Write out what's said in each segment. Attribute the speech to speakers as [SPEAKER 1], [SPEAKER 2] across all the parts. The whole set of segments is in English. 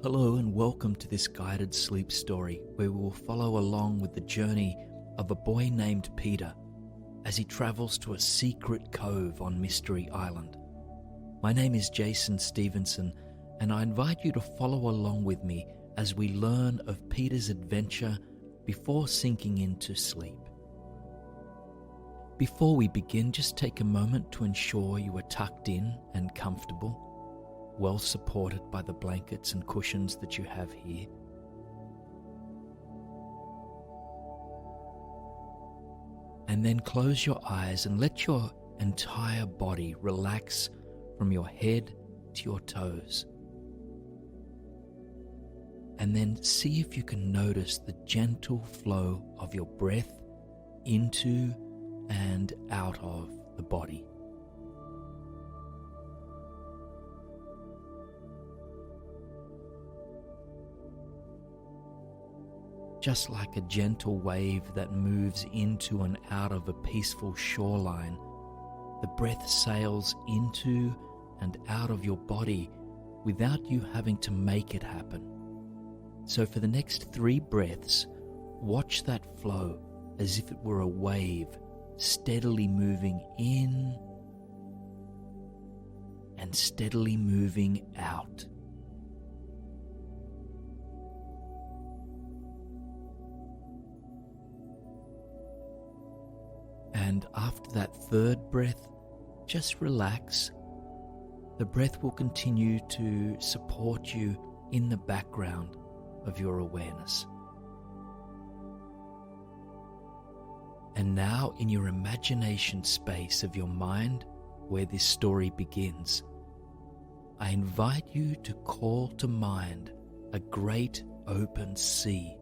[SPEAKER 1] Hello and welcome to this guided sleep story where we will follow along with the journey of a boy named Peter as he travels to a secret cove on Mystery Island. My name is Jason Stevenson and I invite you to follow along with me as we learn of Peter's adventure before sinking into sleep. Before we begin, just take a moment to ensure you are tucked in and comfortable, well supported by the blankets and cushions that you have here. And then close your eyes and let your entire body relax from your head to your toes. And then see if you can notice the gentle flow of your breath into and out of the body. Just like a gentle wave that moves into and out of a peaceful shoreline, the breath sails into and out of your body without you having to make it happen. So for the next 3 breaths, watch that flow as if it were a wave steadily moving in and steadily moving out. And after that 3rd breath, just relax. The breath will continue to support you in the background of your awareness. And now in your imagination space of your mind, where this story begins, I invite you to call to mind a great open sea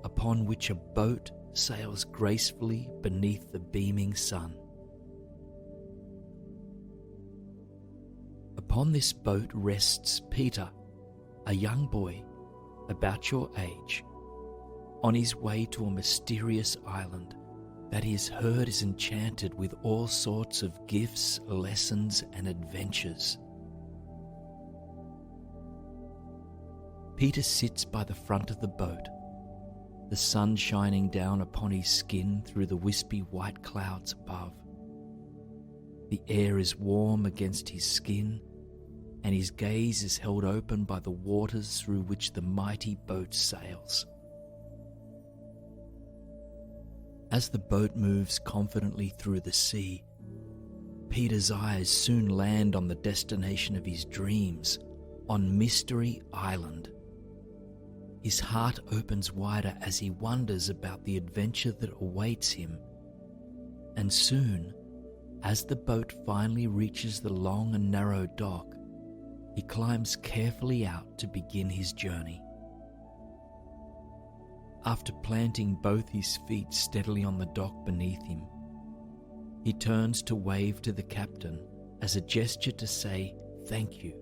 [SPEAKER 1] upon which a boat sails gracefully beneath the beaming sun. Upon this boat rests Peter, a young boy about your age, on his way to a mysterious island that he has heard is enchanted with all sorts of gifts, lessons, and adventures. Peter sits by the front of the boat, the sun shining down upon his skin through the wispy white clouds above. The air is warm against his skin, and his gaze is held open by the waters through which the mighty boat sails. As the boat moves confidently through the sea, Peter's eyes soon land on the destination of his dreams, on Mystery Island. His heart opens wider as he wonders about the adventure that awaits him. And soon, as the boat finally reaches the long and narrow dock, he climbs carefully out to begin his journey. After planting both his feet steadily on the dock beneath him, he turns to wave to the captain as a gesture to say thank you.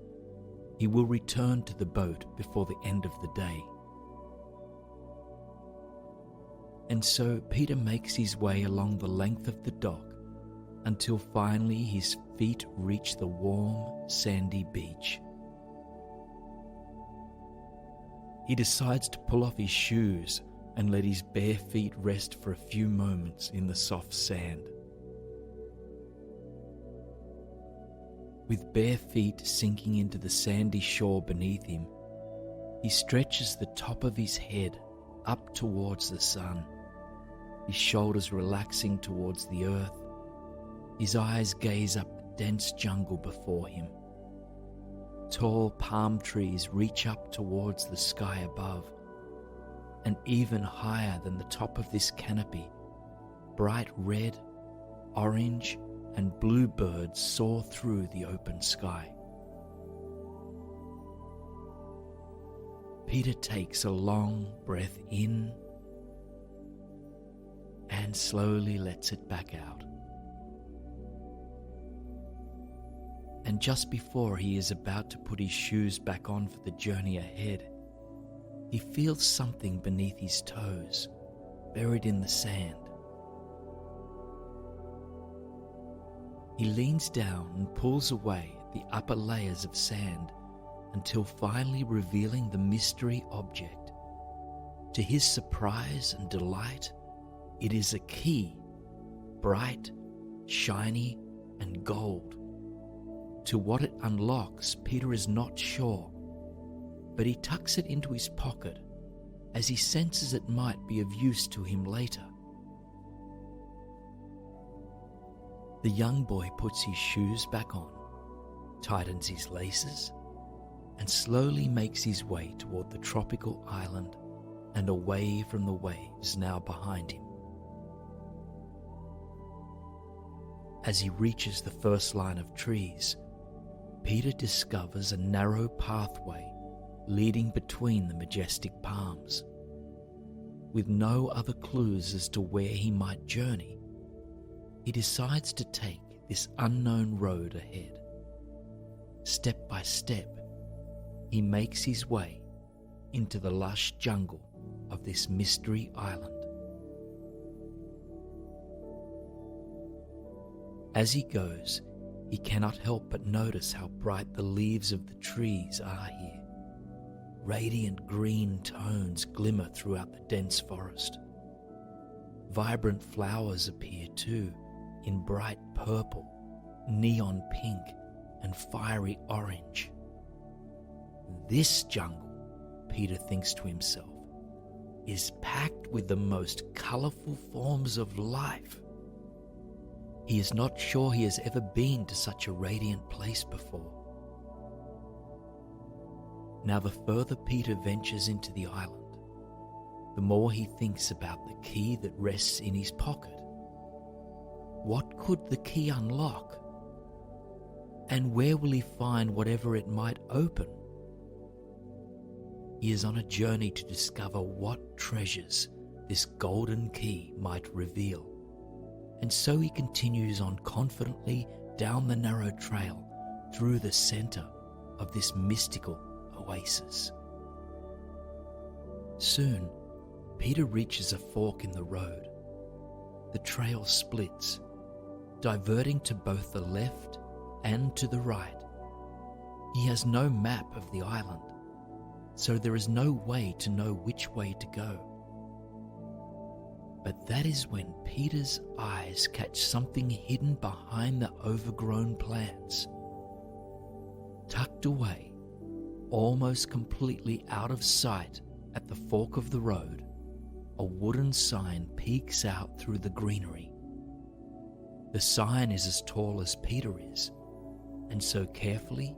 [SPEAKER 1] He will return to the boat before the end of the day. And so Peter makes his way along the length of the dock until finally his feet reach the warm, sandy beach. He decides to pull off his shoes and let his bare feet rest for a few moments in the soft sand. With bare feet sinking into the sandy shore beneath him, he stretches the top of his head up towards the sun, his shoulders relaxing towards the earth. His eyes gaze up the dense jungle before him. Tall palm trees reach up towards the sky above, and even higher than the top of this canopy, bright red, orange, and blue birds soar through the open sky. Peter takes a long breath in and slowly lets it back out. And just before he is about to put his shoes back on for the journey ahead, he feels something beneath his toes, buried in the sand. He leans down and pulls away at the upper layers of sand until finally revealing the mystery object. To his surprise and delight, it is a key, bright, shiny, and gold. To what it unlocks, Peter is not sure, but he tucks it into his pocket as he senses it might be of use to him later. The young boy puts his shoes back on, tightens his laces, and slowly makes his way toward the tropical island and away from the waves now behind him. As he reaches the first line of trees, Peter discovers a narrow pathway leading between the majestic palms. With no other clues as to where he might journey, he decides to take this unknown road ahead. Step by step, he makes his way into the lush jungle of this mystery island. As he goes, he cannot help but notice how bright the leaves of the trees are here. Radiant green tones glimmer throughout the dense forest. Vibrant flowers appear too, in bright purple, neon pink, and fiery orange. This jungle, Peter thinks to himself, is packed with the most colourful forms of life. He is not sure he has ever been to such a radiant place before. Now, the further Peter ventures into the island, the more he thinks about the key that rests in his pocket. What could the key unlock? And where will he find whatever it might open? He is on a journey to discover what treasures this golden key might reveal. And so he continues on confidently down the narrow trail through the center of this mystical oasis. Soon, Peter reaches a fork in the road. The trail splits, diverting to both the left and to the right. He has no map of the island, so there is no way to know which way to go. But that is when Peter's eyes catch something hidden behind the overgrown plants. Tucked away, almost completely out of sight at the fork of the road, a wooden sign peeks out through the greenery. The sign is as tall as Peter is, and so carefully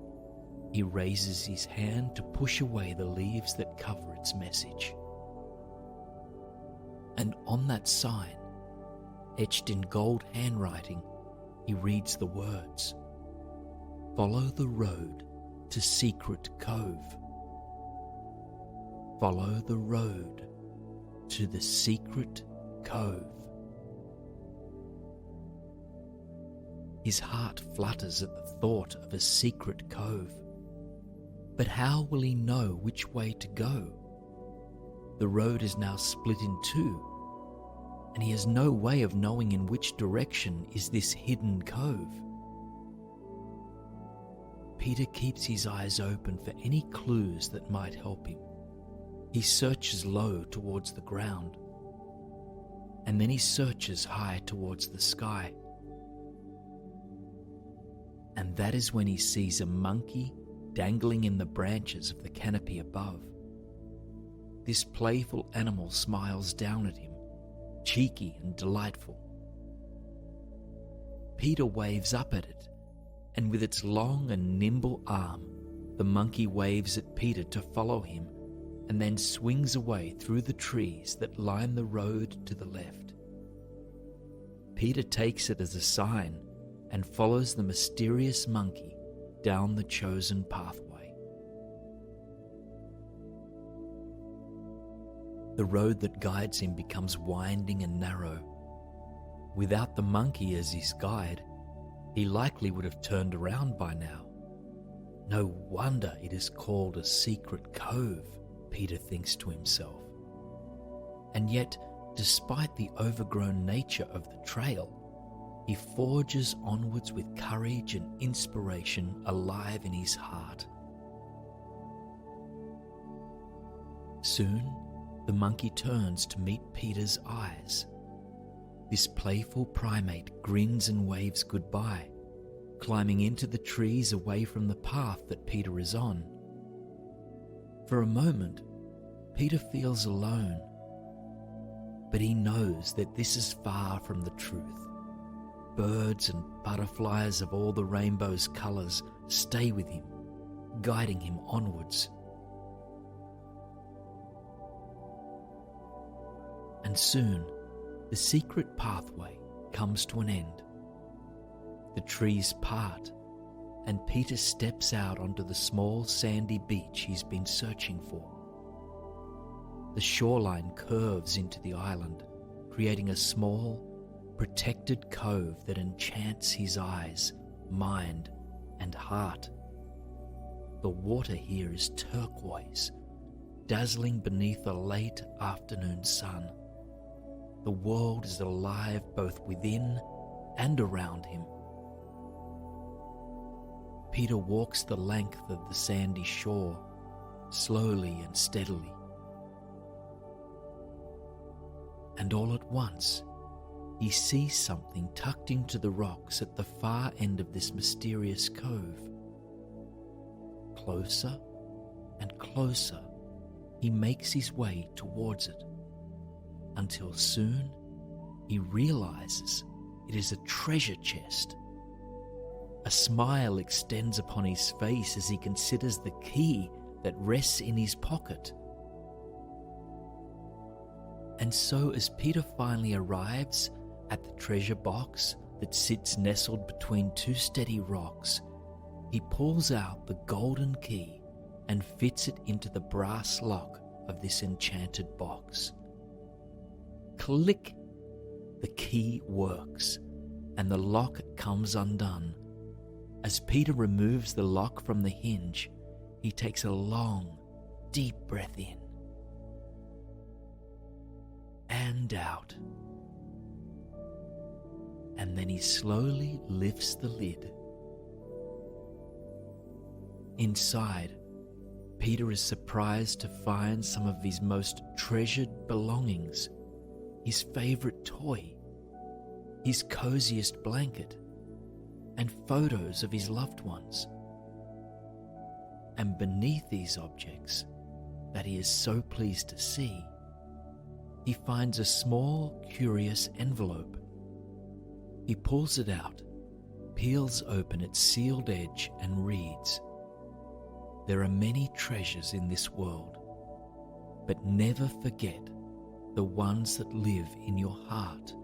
[SPEAKER 1] he raises his hand to push away the leaves that cover its message. And on that sign, etched in gold handwriting, he reads the words, "Follow the road to Secret Cove. Follow the road to the Secret Cove." His heart flutters at the thought of a secret cove. But how will he know which way to go? The road is now split in two, and he has no way of knowing in which direction is this hidden cove. Peter keeps his eyes open for any clues that might help him. He searches low towards the ground, and then he searches high towards the sky. And that is when he sees a monkey dangling in the branches of the canopy above. This playful animal smiles down at him, cheeky and delightful. Peter waves up at it, and with its long and nimble arm, the monkey waves at Peter to follow him, and then swings away through the trees that line the road to the left. Peter takes it as a sign and follows the mysterious monkey down the chosen pathway. The road that guides him becomes winding and narrow. Without the monkey as his guide, he likely would have turned around by now. No wonder it is called a secret cove, Peter thinks to himself. And yet, despite the overgrown nature of the trail, he forges onwards with courage and inspiration alive in his heart. Soon, the monkey turns to meet Peter's eyes. This playful primate grins and waves goodbye, climbing into the trees away from the path that Peter is on. For a moment, Peter feels alone, but he knows that this is far from the truth. Birds and butterflies of all the rainbow's colours stay with him, guiding him onwards. And soon, the secret pathway comes to an end. The trees part, and Peter steps out onto the small sandy beach he's been searching for. The shoreline curves into the island, creating a small, protected cove that enchants his eyes, mind, and heart. The water here is turquoise, dazzling beneath a late afternoon sun. The world is alive both within and around him. Peter walks the length of the sandy shore, slowly and steadily. And all at once, he sees something tucked into the rocks at the far end of this mysterious cove. Closer and closer, he makes his way towards it, until soon he realizes it is a treasure chest. A smile extends upon his face as he considers the key that rests in his pocket. And so as Peter finally arrives at the treasure box that sits nestled between two steady rocks, he pulls out the golden key and fits it into the brass lock of this enchanted box. Click! The key works, and the lock comes undone. As Peter removes the lock from the hinge, he takes a long, deep breath in and out. And then he slowly lifts the lid. Inside, Peter is surprised to find some of his most treasured belongings, his favorite toy, his coziest blanket, and photos of his loved ones. And beneath these objects that he is so pleased to see, he finds a small, curious envelope. He pulls it out, peels open its sealed edge, and reads, "There are many treasures in this world, but never forget the ones that live in your heart."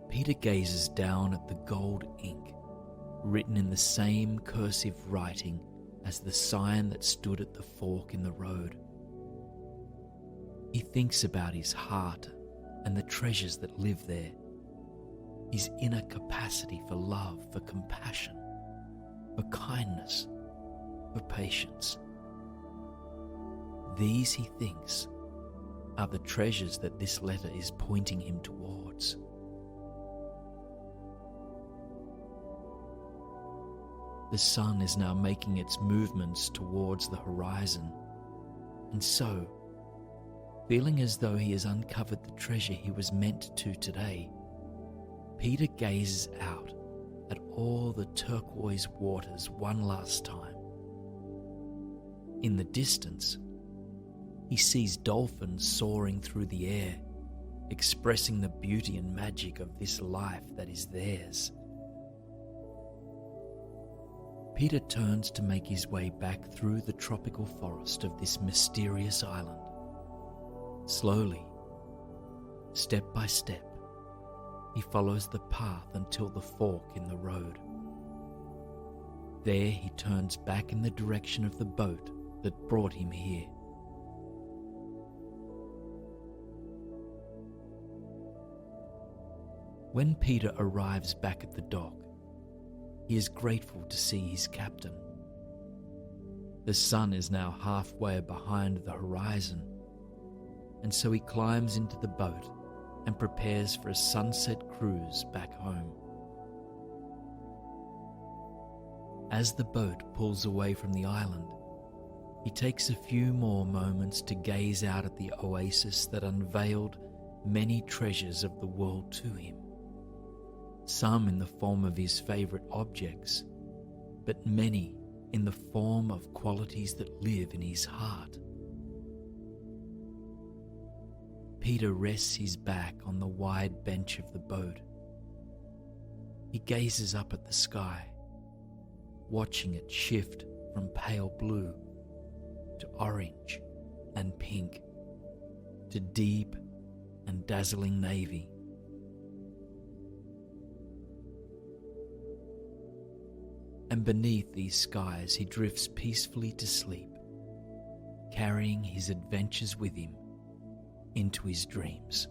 [SPEAKER 1] Peter gazes down at the gold ink, written in the same cursive writing as the sign that stood at the fork in the road. He thinks about his heart and the treasures that live there, his inner capacity for love, for compassion, for kindness, for patience. These, he thinks, are the treasures that this letter is pointing him towards. The sun is now making its movements towards the horizon, and so, feeling as though he has uncovered the treasure he was meant to today, Peter gazes out at all the turquoise waters one last time. In the distance, he sees dolphins soaring through the air, expressing the beauty and magic of this life that is theirs. Peter turns to make his way back through the tropical forest of this mysterious island. Slowly, step by step, he follows the path until the fork in the road. There he turns back in the direction of the boat that brought him here. When Peter arrives back at the dock, he is grateful to see his captain. The sun is now halfway behind the horizon, and so he climbs into the boat and prepares for a sunset cruise back home. As the boat pulls away from the island, He takes a few more moments to gaze out at the oasis that unveiled many treasures of the world to him, some in the form of his favourite objects, but many in the form of qualities that live in his heart. Peter rests his back on the wide bench of the boat. He gazes up at the sky, watching it shift from pale blue to orange and pink to deep and dazzling navy. And beneath these skies he drifts peacefully to sleep, carrying his adventures with him into his dreams.